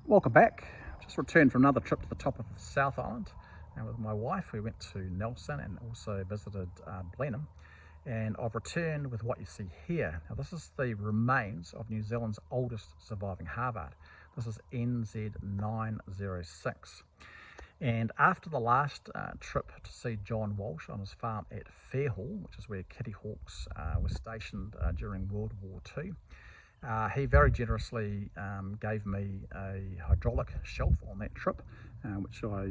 Welcome back. Just returned from another trip to the top of the South Island, and with my wife we went to Nelson and also visited Blenheim, and I've returned with what you see here. Now this is the remains of New Zealand's oldest surviving Harvard. This is NZ906, and after the last trip to see John Walsh on his farm at Fairhall, which is where Kitty Hawks were stationed during World War II, he very generously gave me a hydraulic shelf on that trip, which I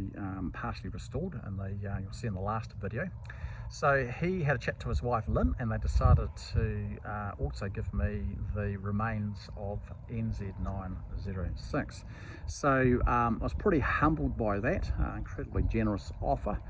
partially restored, and you'll see in the last video. So he had a chat to his wife Lynn, and they decided to also give me the remains of NZ906. So I was pretty humbled by that, incredibly generous offer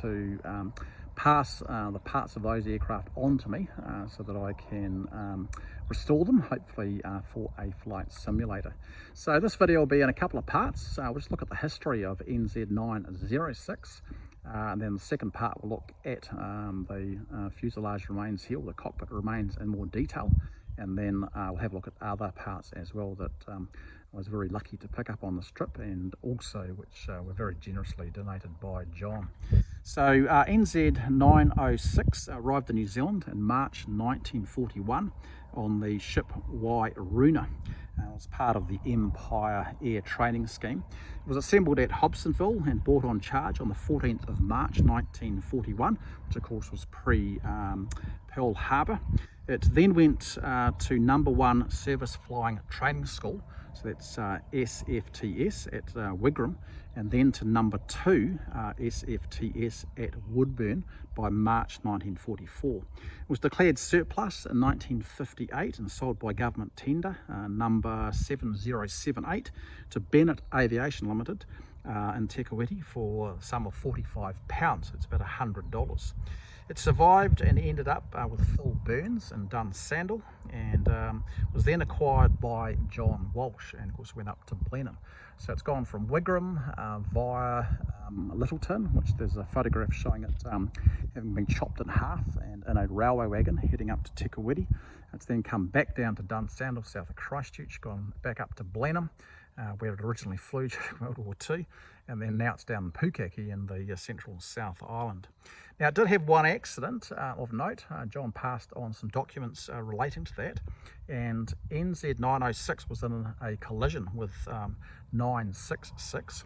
to pass the parts of those aircraft on to me so that I can restore them, hopefully for a flight simulator. So this video will be in a couple of parts. We'll just look at the history of NZ906, and then the second part we'll look at the fuselage remains here, or the cockpit remains in more detail, and then we'll have a look at other parts as well that I was very lucky to pick up on this trip, and also which were very generously donated by John. So NZ906 arrived in New Zealand in March 1941 on the ship A Rayner. It was part of the Empire Air Training Scheme. It was assembled at Hobsonville and brought on charge on the 14th of March 1941, which of course was pre-Pearl Harbor. It then went to number 1 Service Flying Training School, so that's SFTS at Wigram, and then to number 2 SFTS at Woodburn by March 1944. It was declared surplus in 1958 and sold by government tender, number 7078, to Bennett Aviation Limited in Te Kuiti for a sum of £45. It's about $100. It survived and ended up with Phil Burns and Dunsandel, and was then acquired by John Walsh, and of course went up to Blenheim. So it's gone from Wigram via Littleton, which there's a photograph showing it having been chopped in half, and in a railway wagon heading up to Te Kuiti. It's then come back down to Dunsandel, south of Christchurch, gone back up to Blenheim, where it originally flew during World War II, and then now it's down in Pukaki in the central South Island. Now it did have one accident of note. John passed on some documents relating to that, and NZ906 was in a collision with 966.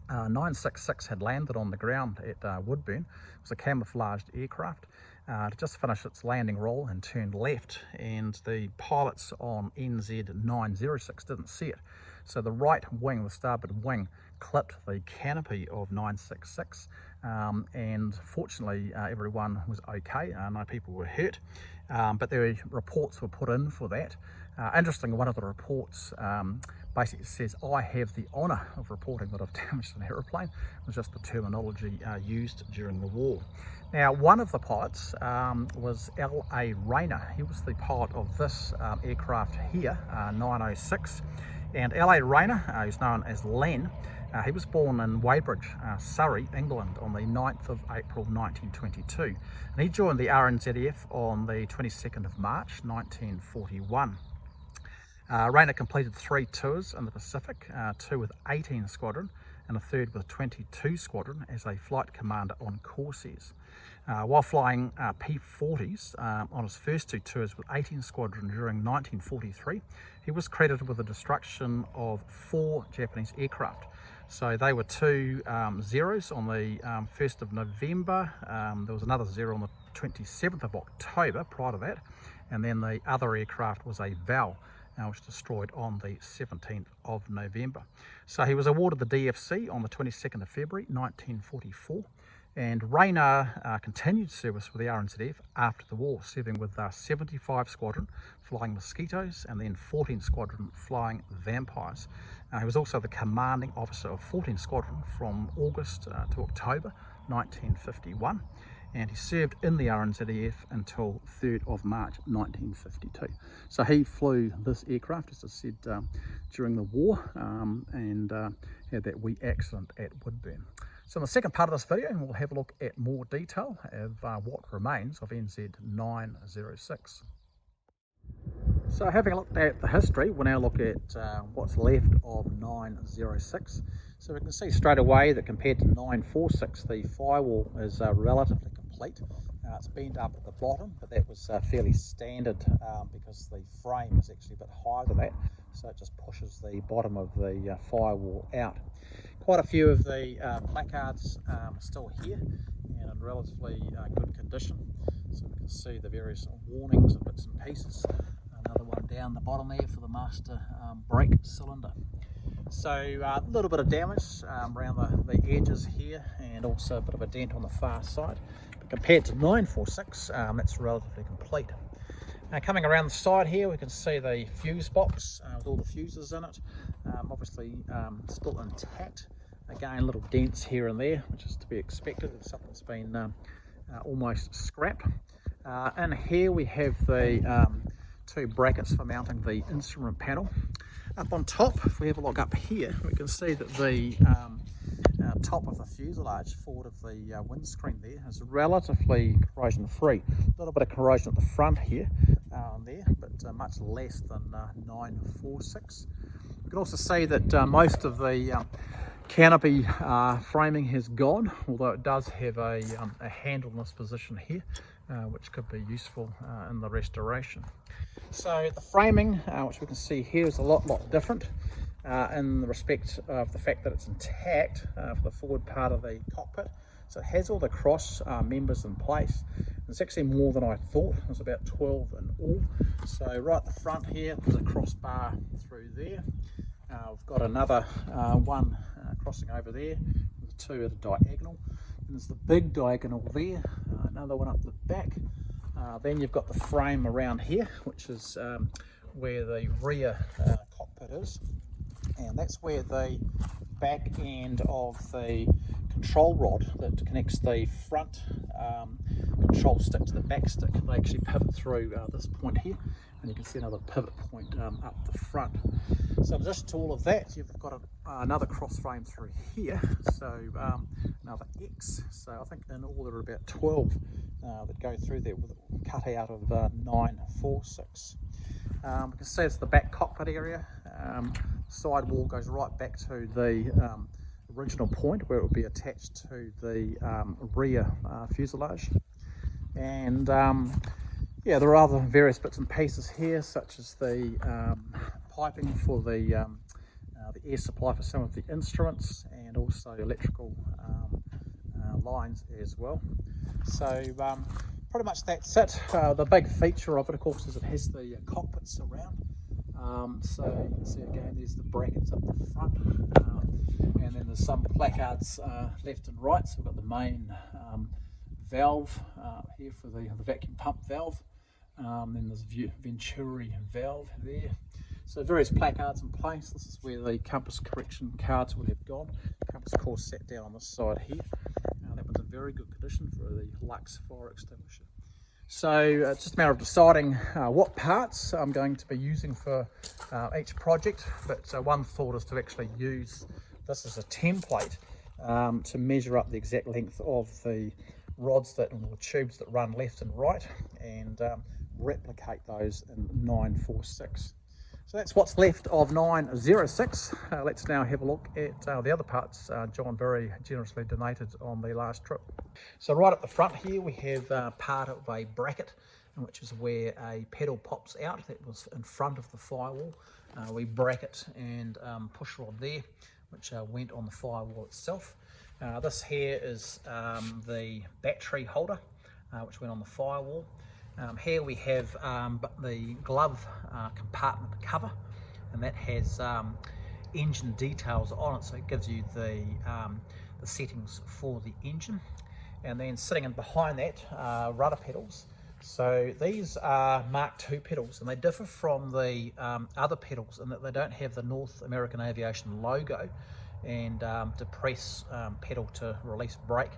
966 had landed on the ground at Woodburn. It was a camouflaged aircraft. It just finished its landing roll and turned left, and the pilots on NZ906 didn't see it. So the right wing, the starboard wing, clipped the canopy of 966, and fortunately everyone was okay. No people were hurt, but there were reports were put in for that. Interestingly, one of the reports basically says, "I have the honour of reporting that I've damaged an aeroplane." It was just the terminology used during the war. Now, one of the pilots was A Rayner. He was the pilot of this aircraft here, 906. And A Rayner, who's known as Len, he was born in Weybridge, Surrey, England on the 9th of April 1922. And he joined the RNZAF on the 22nd of March 1941. Rayner completed 3 tours in the Pacific, 2 with 18 Squadron and a 3rd with 22 Squadron as a flight commander on Corsairs. While flying P-40s on his first 2 tours with 18 Squadron during 1943, he was credited with the destruction of 4 Japanese aircraft. So they were 2 zeros on the 1st of November, there was another 0 on the 27th of October prior to that, and then the other aircraft was a VAL, which destroyed on the 17th of November. So he was awarded the DFC on the 22nd of February 1944, and Rayner continued service with the RNZAF after the war, serving with 75 Squadron flying Mosquitoes and then 14 Squadron flying Vampires. He was also the commanding officer of 14 Squadron from August to October 1951. And he served in the RNZAF until 3rd of March 1952. So he flew this aircraft, as I said, during the war, and had that wee accident at Woodburn. So in the second part of this video, we'll have a look at more detail of what remains of NZ906. So having looked at the history, we'll now look at what's left of 906. So we can see straight away that compared to 946, the firewall is relatively complete. It's bent up at the bottom, but that was fairly standard because the frame is actually a bit higher than that, so it just pushes the bottom of the firewall out. Quite a few of the placards are still here and in relatively good condition, so we can see the various warnings and bits and pieces. Another one down the bottom there for the master brake cylinder. So a little bit of damage around the edges here, and also a bit of a dent on the far side. But compared to 946, that's relatively complete. Coming around the side here, we can see the fuse box with all the fuses in it. Obviously still intact. Again, little dents here and there, which is to be expected. It's something that's been almost scrapped. In here we have the two brackets for mounting the instrument panel. Up on top, if we have a look up here, we can see that the top of the fuselage forward of the windscreen there is relatively corrosion free. A little bit of corrosion at the front here and there, but much less than 946. We can also see that most of the canopy framing has gone, although it does have a handle in this position here, which could be useful in the restoration. So the framing, which we can see here, is a lot different in the respect of the fact that it's intact for the forward part of the cockpit. So it has all the cross members in place. It's actually more than I thought. There's about 12 in all. So right at the front here, there's a crossbar through there. We've got another one crossing over there, with two at a diagonal. And there's the big diagonal there, another one up the back. Then you've got the frame around here, which is where the rear cockpit is, and that's where the back end of the control rod that connects the front control stick to the back stick, they actually pivot through this point here, and you can see another pivot point up the front. So in addition to all of that, you've got another cross frame through here, so another X. So I think in all there are about 12 that go through there, with it cut out of 946. We can see it's the back cockpit area. Sidewall goes right back to the original point where it would be attached to the rear fuselage. And yeah, there are other various bits and pieces here, such as the piping for the air supply for some of the instruments, and also electrical lines as well. So pretty much that's it. The big feature of it, of course, is it has the cockpit surround. So you can see again, there's the brackets up the front, and then there's some placards left and right. So we've got the main valve here for the vacuum pump valve. Then there's Venturi valve there. So various placards in place. This is where the compass correction cards would have gone. Compass course sat down on this side here. That one's in very good condition for the Lux fire extinguisher. So it's just a matter of deciding what parts I'm going to be using for each project. But one thought is to actually use this as a template to measure up the exact length of the rods or tubes that run left and right, and replicate those in 946. So that's what's left of 906. Let's now have a look at the other parts John very generously donated on the last trip. So right at the front here we have part of a bracket, which is where a pedal pops out. That was in front of the firewall. We bracket and push rod there, which went on the firewall itself. This here is the battery holder, which went on the firewall. Here we have the glove compartment cover, and that has engine details on it, so it gives you the settings for the engine. And then sitting in behind that rudder pedals. So these are Mark II pedals, and they differ from the other pedals in that they don't have the North American Aviation logo and depress pedal to release brake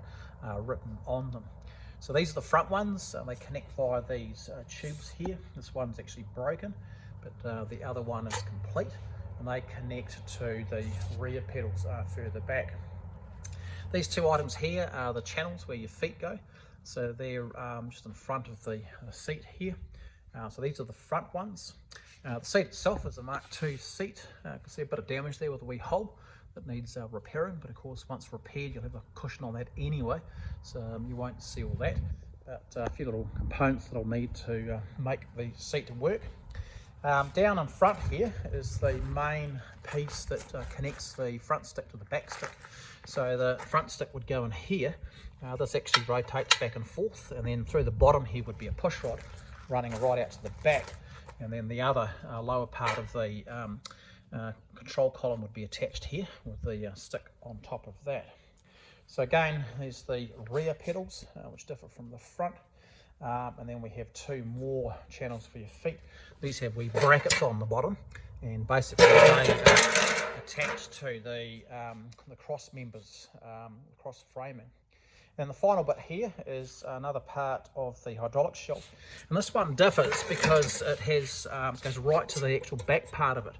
written on them. So these are the front ones. They connect via these tubes here. This one's actually broken, but the other one is complete, and they connect to the rear pedals further back. These two items here are the channels where your feet go. So they're just in front of the seat here. So these are the front ones. The seat itself is a Mark II seat. You can see a bit of damage there with a wee hole that needs repairing, but of course once repaired you'll have a cushion on that anyway, so you won't see all that. But a few little components that I'll need to make the seat work. Down in front here is the main piece that connects the front stick to the back stick. So the front stick would go in here. This actually rotates back and forth, and then through the bottom here would be a push rod running right out to the back, and then the other lower part of the control column would be attached here with the stick on top of that. So again, there's the rear pedals which differ from the front, and then we have two more channels for your feet. These have wee brackets on the bottom, and basically they attach to the cross members, cross framing. And the final bit here is another part of the hydraulic shelf, and this one differs because it has goes right to the actual back part of it,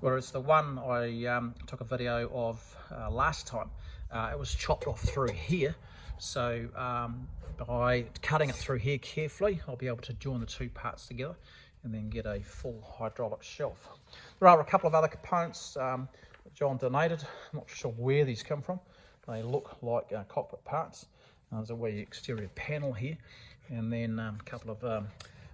whereas the one I took a video of last time, it was chopped off through here. So by cutting it through here carefully, I'll be able to join the two parts together and then get a full hydraulic shelf. There are a couple of other components that John donated. I'm not sure where these come from. They look like cockpit parts. There's a wee exterior panel here, and then a couple of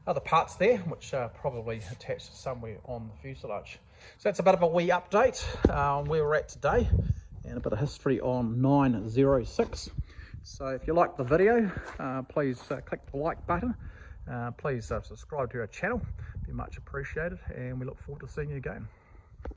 other parts there, which are probably attached somewhere on the fuselage. So that's a bit of a wee update on where we're at today, and a bit of history on 906. So if you like the video, please click the like button. Please subscribe to our channel, be much appreciated, and we look forward to seeing you again.